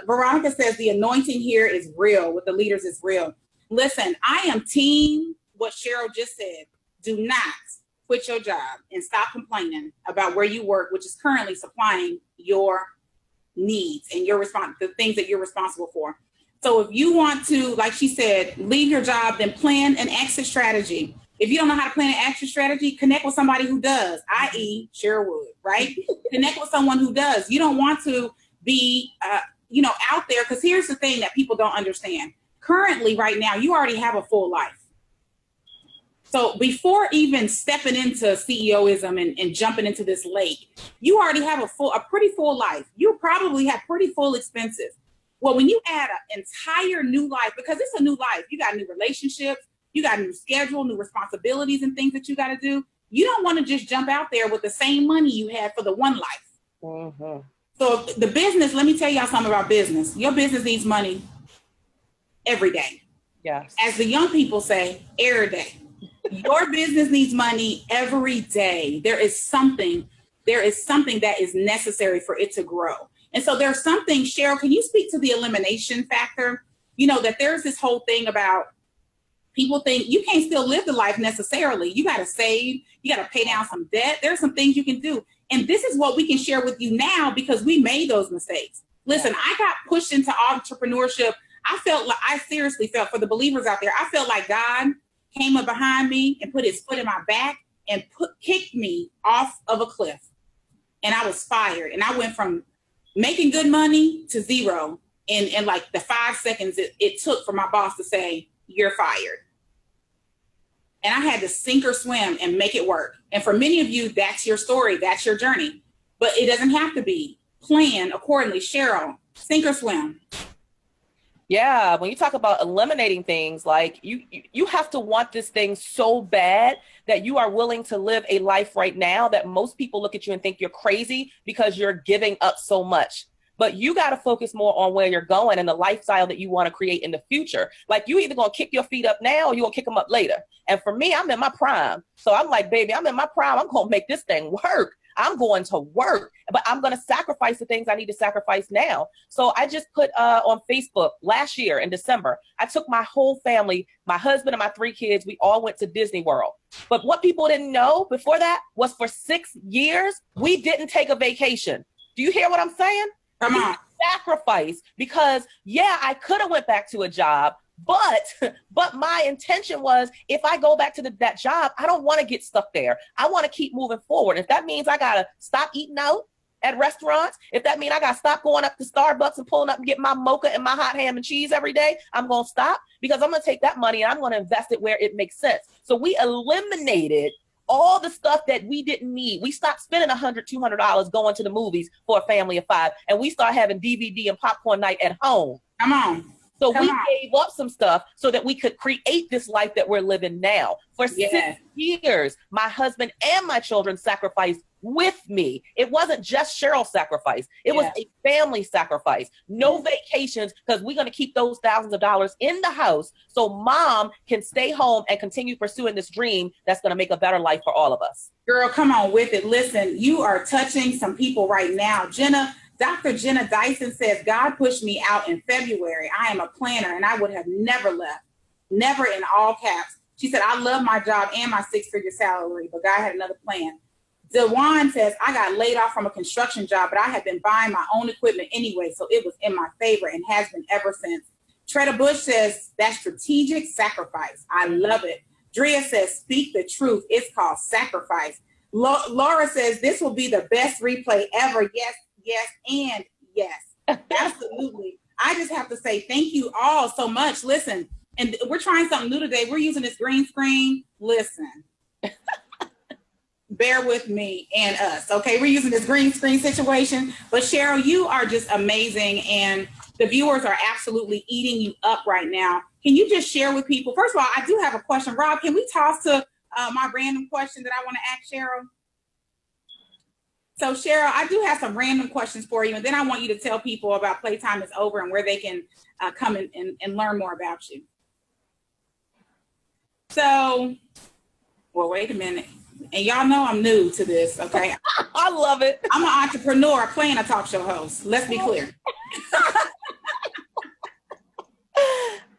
Veronica says the anointing here is real. With the leaders is real. Listen, I am team what Cheryl just said. Do not quit your job and stop complaining about where you work, which is currently supplying your needs and the things that you're responsible for. So if you want to, like she said, leave your job, then plan an exit strategy. If you don't know how to plan an exit strategy, connect with somebody who does, i.e. Cheryl Wood, right? Connect with someone who does. You don't want to be, out there, because here's the thing that people don't understand. Currently, right now, you already have a full life. So before even stepping into CEOism and jumping into this lake, you already have a pretty full life. You probably have pretty full expenses. Well, when you add an entire new life, because it's a new life, you got new relationships, you got a new schedule, new responsibilities and things that you got to do. You don't want to just jump out there with the same money you had for the one life. Mm-hmm. So the business, let me tell y'all something about business. Your business needs money every day.
Yes.
As the young people say, every day. Your business needs money every day. There is something that is necessary for it to grow. And so there's something, Cheryl, can you speak to the elimination factor? That there's this whole thing about people think you can't still live the life necessarily. You got to save. You got to pay down some debt. There's some things you can do. And this is what we can share with you now because we made those mistakes. Listen, I got pushed into entrepreneurship. I seriously felt, for the believers out there, I felt like God came up behind me and put his foot in my back and kicked me off of a cliff. And I was fired. And I went from making good money to zero in like the 5 seconds it took for my boss to say, you're fired. And I had to sink or swim and make it work. And for many of you, that's your story. That's your journey. But it doesn't have to be. Plan accordingly. Cheryl, sink or swim.
Yeah, when you talk about eliminating things, like you have to want this thing so bad that you are willing to live a life right now that most people look at you and think you're crazy because you're giving up so much. But you got to focus more on where you're going and the lifestyle that you want to create in the future. Like you either going to kick your feet up now or you're going to kick them up later. And for me, I'm in my prime. So I'm like, baby, I'm in my prime. I'm going to make this thing work. I'm going to work, but I'm going to sacrifice the things I need to sacrifice now. So I just put on Facebook last year in December, I took my whole family, my husband and my 3 kids. We all went to Disney World. But what people didn't know before that was for 6 years, we didn't take a vacation. Do you hear what I'm saying?
Come on.
Sacrifice, because I could have went back to a job, but my intention was if I go back to that job, I don't want to get stuck there. I want to keep moving forward. If that means I got to stop eating out at restaurants, if that means I got to stop going up to Starbucks and pulling up and get my mocha and my hot ham and cheese every day, I'm going to stop because I'm going to take that money and I'm going to invest it where it makes sense. So we eliminated all the stuff that we didn't need. We stopped spending $100, $200 going to the movies for a family of 5, and we start having DVD and popcorn night at home.
Come on.
So we gave up some stuff so that we could create this life that we're living now. For 6 years, my husband and my children sacrificed with me. It wasn't just Cheryl's sacrifice. It was a family sacrifice. No vacations, because we're going to keep those thousands of dollars in the house so mom can stay home and continue pursuing this dream that's going to make a better life for all of us.
Girl, come on with it. Listen, you are touching some people right now. Dr. Jenna Dyson says, God pushed me out in February. I am a planner and I would have never left. Never, in all caps. She said, I love my job and my 6-figure salary, but God had another plan. Dewan says, I got laid off from a construction job, but I had been buying my own equipment anyway, so it was in my favor and has been ever since. Tretta Bush says, that's strategic sacrifice. I love it. Drea says, speak the truth. It's called sacrifice. Laura says, this will be the best replay ever. Yes, yes, and yes. Absolutely. I just have to say thank you all so much. Listen, and we're trying something new today. We're using this green screen. Listen. Bear with me and us, okay? We're using this green screen situation. But Cheryl, you are just amazing, and the viewers are absolutely eating you up right now. Can you just share with people? First of all, I do have a question. Rob, can we toss to my random question that I want to ask Cheryl? So Cheryl, I do have some random questions for you, and then I want you to tell people about Playtime is Over and where they can come and learn more about you. So, well, wait a minute. And y'all know I'm new to this, okay?
I love it.
I'm an entrepreneur playing a talk show host. Let's be clear.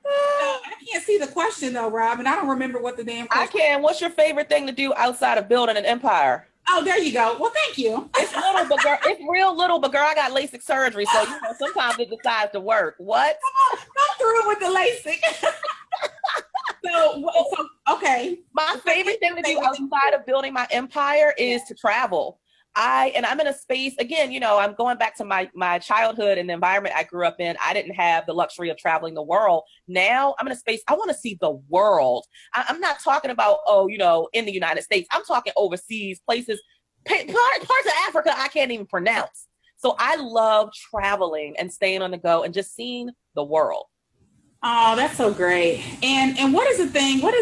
I can't see the question though, Rob, and I don't remember what the damn question.
I can. What's your favorite thing to do outside of building an empire?
Oh, there you go. Well, thank you.
It's little, but girl, it's real little, but girl, I got LASIK surgery, so sometimes it decides to work. What?
Come through with the LASIK. So, okay.
My favorite thing to do outside of building my empire is to travel. I'm in a space, again, I'm going back to my childhood and the environment I grew up in. I didn't have the luxury of traveling the world. Now I'm in a space, I want to see the world. I'm not talking about, in the United States. I'm talking overseas places, parts of Africa I can't even pronounce. So I love traveling and staying on the go and just seeing the world.
Oh, that's so great. And what is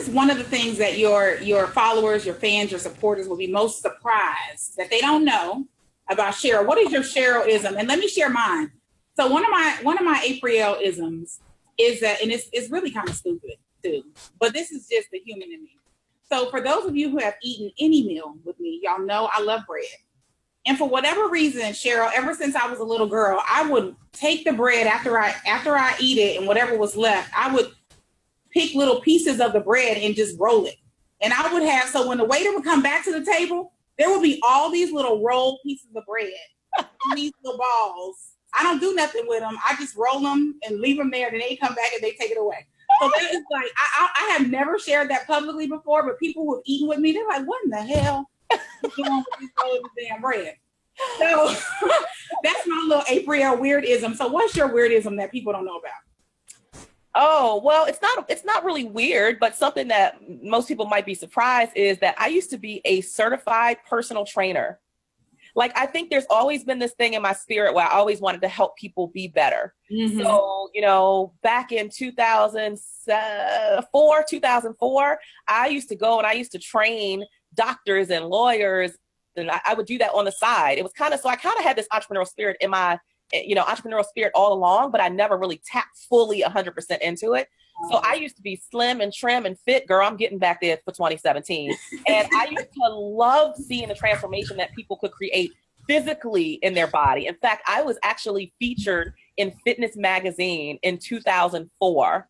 one of the things that your followers, your fans, your supporters will be most surprised that they don't know about Cheryl? What is your Cheryl-ism? And let me share mine. So one of my Aprille-isms is that, and it's really kind of stupid too, but this is just the human in me. So for those of you who have eaten any meal with me, y'all know I love bread. And for whatever reason, Cheryl, ever since I was a little girl, I would take the bread after I eat it and whatever was left, I would pick little pieces of the bread and just roll it. And I would have, so when the waiter would come back to the table, there would be all these little rolled pieces of bread, these little balls. I don't do nothing with them. I just roll them and leave them there. Then they come back and they take it away. So that is like, I have never shared that publicly before, but people who have eaten with me, they're like, what in the hell? Doing with these rolls of damn bread. So that's my little Aprille weirdism. So what's your weirdism that people don't know about?
Oh, well, it's not really weird, but something that most people might be surprised is that I used to be a certified personal trainer. Like, I think there's always been this thing in my spirit where I always wanted to help people be better. Mm-hmm. So, back in 2004, I used to go and I used to train doctors and lawyers, and I would do that on the side. It was I kind of had this entrepreneurial spirit in my, entrepreneurial spirit all along, but I never really tapped fully 100% into it. So I used to be slim and trim and fit, girl. I'm getting back there for 2017. And I used to love seeing the transformation that people could create physically in their body. In fact, I was actually featured in Fitness Magazine in 2004.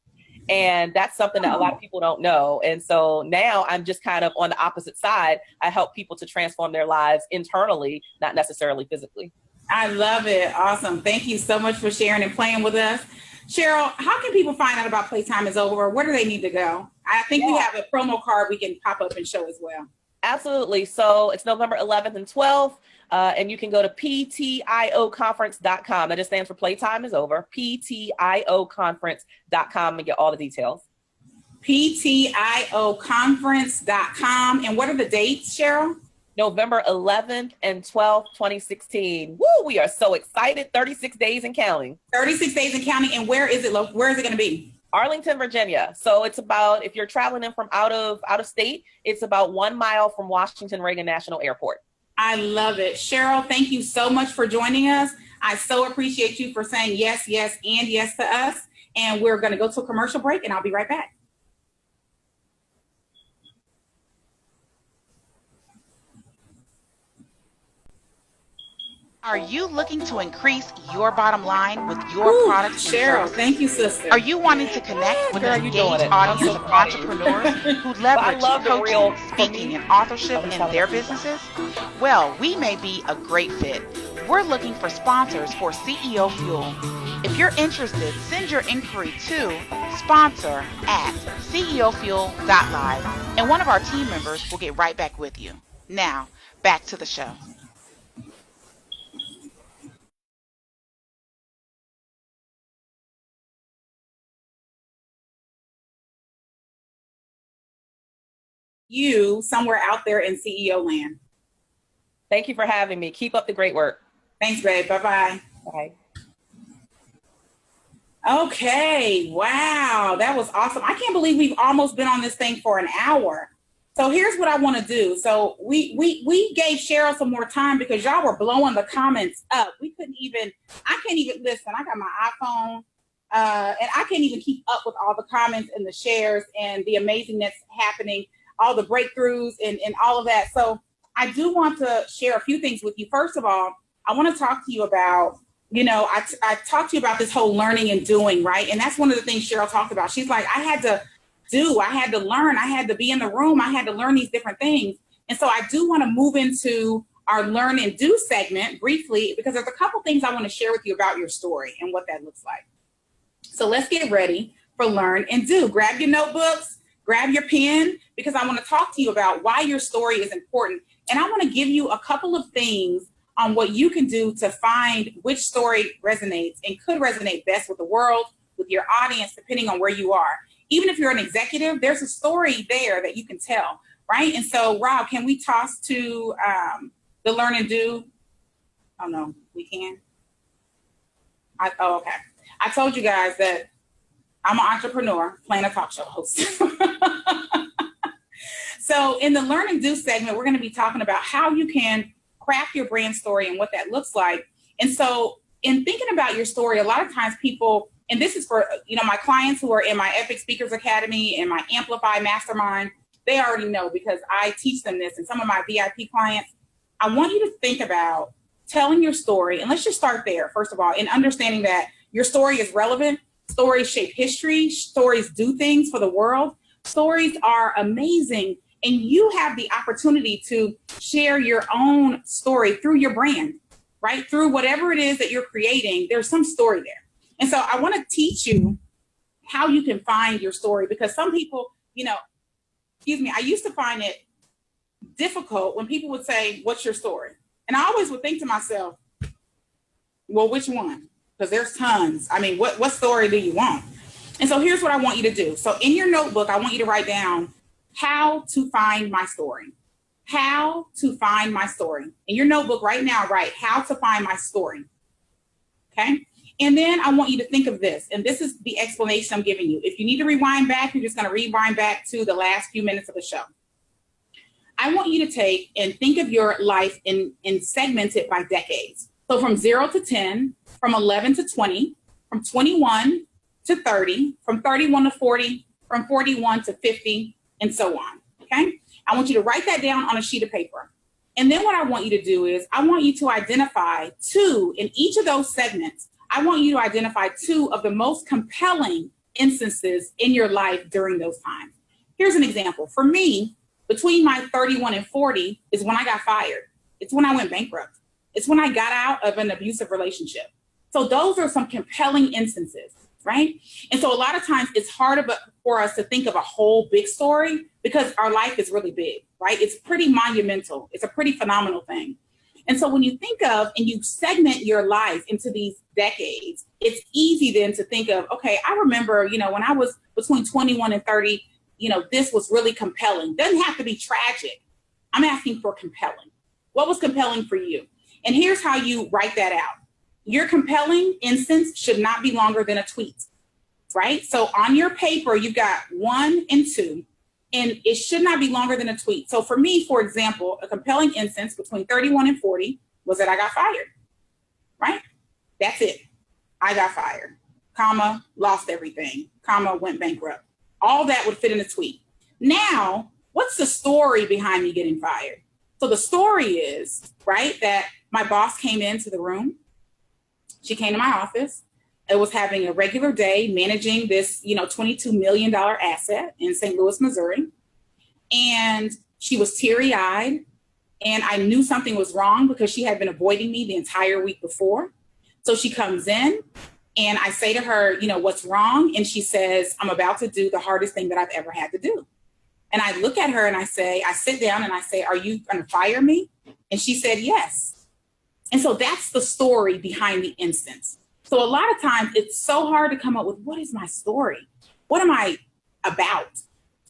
And that's something that a lot of people don't know. And so now I'm just kind of on the opposite side. I help people to transform their lives internally, not necessarily physically.
I love it. Awesome. Thank you so much for sharing and playing with us. Cheryl, how can people find out about Playtime is Over? Where do they need to go? I think we have a promo card we can pop up and show as well.
Absolutely. So it's November 11th and 12th. And you can go to ptioconference.com. That just stands for Playtime is Over. ptioconference.com and get all the details.
ptioconference.com. And what are the dates, Cheryl?
November 11th and 12th, 2016. Woo, we are so excited. 36 days and counting.
36 days and counting. And where is it going to be?
Arlington, Virginia. So it's about, if you're traveling in from out of state, it's about 1 mile from Washington Reagan National Airport.
I love it. Cheryl, thank you so much for joining us. I so appreciate you for saying yes, yes, and yes to us. And we're going to go to a commercial break, and I'll be right back.
Are you looking to increase your bottom line with your products and
Cheryl,
services?
thank you, sister.
Are you wanting to connect with an engaged
doing it.
audience
I'm so
of
proud of you.
entrepreneurs who
I
leverage
love the
coaching,
real
speaking,
me.
and authorship
I'm
in
telling
their
you.
businesses? Well, we may be a great fit. We're looking for sponsors for CEO Fuel. If you're interested, send your inquiry to sponsor@ceofuel.live, and one of our team members will get right back with you. Now, back to the show.
You somewhere out there in CEO land.
Thank you for having me. Keep up the great work.
Thanks, babe. Bye-bye.
Bye.
Okay. Wow. That was awesome. I can't believe we've almost been on this thing for an hour. So here's what I want to do. So we gave Cheryl some more time because y'all were blowing the comments up. I can't even listen. I got my iPhone and I can't even keep up with all the comments and the shares and the amazingness happening, all the breakthroughs and all of that. So I do want to share a few things with you. First of all, I want to talk to you about, I talked to you about this whole learning and doing, right? And that's one of the things Cheryl talked about. She's like, I had to learn, I had to be in the room, I had to learn these different things. And so I do want to move into our learn and do segment briefly, because there's a couple things I want to share with you about your story and what that looks like. So let's get ready for learn and do. Grab your notebooks, grab your pen, because I want to talk to you about why your story is important. And I want to give you a couple of things on what you can do to find which story resonates and could resonate best with the world, with your audience, depending on where you are. Even if you're an executive, there's a story there that you can tell, right? And so, Rob, can we toss to the learn and do? Oh, no, we can. Okay. I told you guys that I'm an entrepreneur playing a talk show host. So in the learn and do segment, we're going to be talking about how you can craft your brand story and what that looks like. And so in thinking about your story, a lot of times people, and this is for, my clients who are in my Epic Speakers Academy and my Amplify Mastermind, they already know because I teach them this. And some of my VIP clients, I want you to think about telling your story. And let's just start there, first of all, in understanding that your story is relevant. Stories shape history. Stories do things for the world. Stories are amazing. And you have the opportunity to share your own story through your brand, right? Through whatever it is that you're creating, there's some story there. And so I want to teach you how you can find your story, because some people, I used to find it difficult when people would say, what's your story? And I always would think to myself, well, which one? Because there's tons. I mean, what story do you want? And so here's what I want you to do. So in your notebook, I want you to write down how to find my story. How to find my story. In your notebook right now, write how to find my story. Okay? And then I want you to think of this, and this is the explanation I'm giving you. If you need to rewind back, you're just going to rewind back to the last few minutes of the show. I want you to take and think of your life and segment it by decades. So from 0 to 10, from 11 to 20, from 21 to 30, from 31 to 40, from 41 to 50, and so on. Okay? I want you to write that down on a sheet of paper. And then what I want you to do is I want you to identify two in each of those segments. I want you to identify two of the most compelling instances in your life during those times. Here's an example. For me, between my 31 and 40 is when I got fired. It's when I went bankrupt. It's when I got out of an abusive relationship. So those are some compelling instances, right? And so a lot of times it's hard for us to think of a whole big story because our life is really big, right? It's pretty monumental. It's a pretty phenomenal thing. And so when you think of and you segment your life into these decades, it's easy then to think of, okay, I remember, when I was between 21 and 30, this was really compelling. Doesn't have to be tragic. I'm asking for compelling. What was compelling for you? And here's how you write that out. Your compelling instance should not be longer than a tweet, right? So on your paper, you've got 1 and 2. And it should not be longer than a tweet. So for me, for example, a compelling instance between 31 and 40 was that I got fired, right? That's it. I got fired, comma, lost everything, comma, went bankrupt. All that would fit in a tweet. Now, what's the story behind me getting fired? So the story is, right, that my boss came into the room. She came to my office. It was having a regular day managing this, $22 million asset in St. Louis, Missouri. And she was teary-eyed. And I knew something was wrong because she had been avoiding me the entire week before. So she comes in and I say to her, what's wrong? And she says, I'm about to do the hardest thing that I've ever had to do. And I look at her and I sit down and I say, are you going to fire me? And she said, yes. And so that's the story behind the instance. So a lot of times it's so hard to come up with, what is my story? What am I about?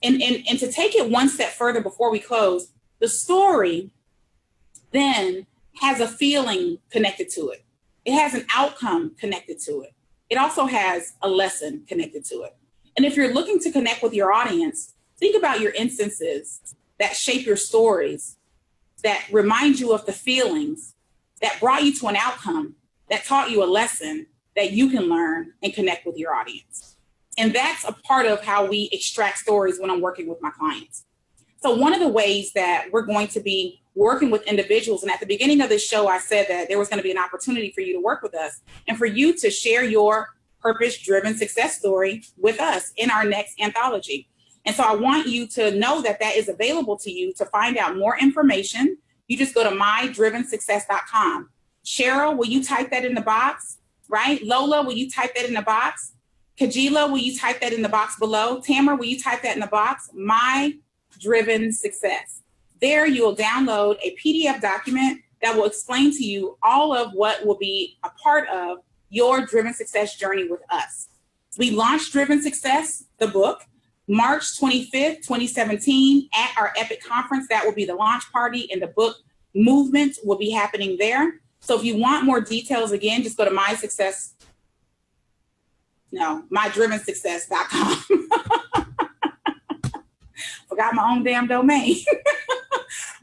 And to take it one step further before we close, the story then has a feeling connected to it. It has an outcome connected to it. It also has a lesson connected to it. And if you're looking to connect with your audience, think about your instances that shape your stories, that remind you of the feelings, that brought you to an outcome, that taught you a lesson that you can learn and connect with your audience. And that's a part of how we extract stories when I'm working with my clients. So one of the ways that we're going to be working with individuals, and at the beginning of this show, I said that there was going to be an opportunity for you to work with us and for you to share your purpose-driven success story with us in our next anthology. And so I want you to know that that is available to you. To find out more information, you just go to mydrivensuccess.com. Cheryl, will you type that in the box? Right? Lola, will you type that in the box? Kajila, will you type that in the box below? Tamara, will you type that in the box? My Driven Success. There you will download a PDF document that will explain to you all of what will be a part of your Driven Success journey with us. We launched Driven Success, the book, March 25th, 2017 at our Epic conference. That will be the launch party, and the book movement will be happening there. So if you want more details, again, just go to mydrivensuccess.com. Forgot my own damn domain.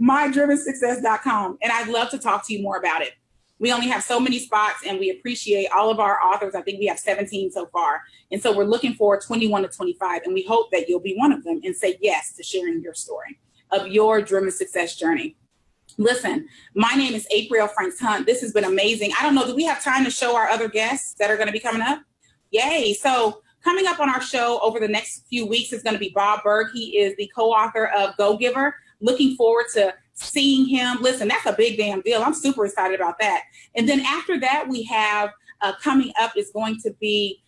mydrivensuccess.com. And I'd love to talk to you more about it. We only have so many spots, and we appreciate all of our authors. I think we have 17 so far. And so we're looking for 21 to 25, and we hope that you'll be one of them and say yes to sharing your story of your Driven Success journey. Listen, my name is Aprille Franks-Hunt. This has been amazing. I don't know, do we have time to show our other guests that are going to be coming up? Yay. So coming up on our show over the next few weeks is going to be Bob Berg. He is the co-author of Go Giver. Looking forward to seeing him. Listen, that's a big damn deal. I'm super excited about that. And then after that, we have coming up is going to be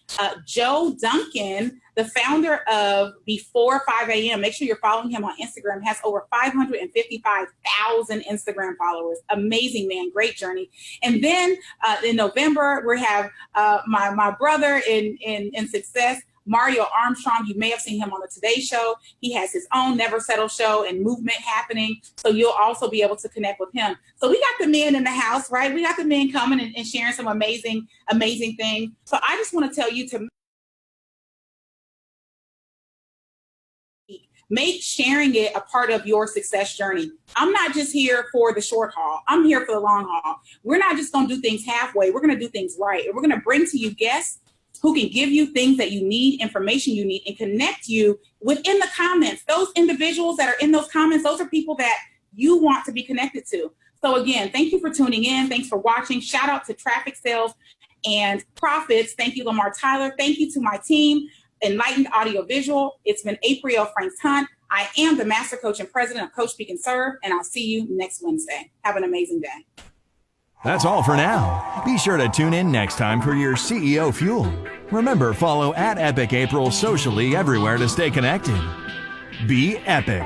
Joe Duncan, the founder of Before 5 a.m. Make sure you're following him on Instagram. Has over 555,000 Instagram followers. Amazing man, great journey. And then in November, we have my brother in success, Mario Armstrong. You may have seen him on the Today Show. He has his own Never Settle show and movement happening. So you'll also be able to connect with him. So we got the men in the house, right? We got the men coming and sharing some amazing, amazing things. So I just want to tell you to make sharing it a part of your success journey. I'm not just here for the short haul. I'm here for the long haul. We're not just going to do things halfway. We're going to do things right. And we're going to bring to you guests who can give you things that you need, information you need, and connect you within the comments. Those individuals that are in those comments, those are people that you want to be connected to. So again, thank you for tuning in. Thanks for watching. Shout out to Traffic Sales and Profits. Thank you, Lamar Tyler. Thank you to my team, Enlightened Audio Visual. It's been Aprille Franks-Hunt. I am the Master Coach and President of Coach Speak and Serve, and I'll see you next Wednesday. Have an amazing day.
That's all for now. Be sure to tune in next time for your CEO Fuel. Remember, follow @Epic Aprille socially everywhere to stay connected. Be epic.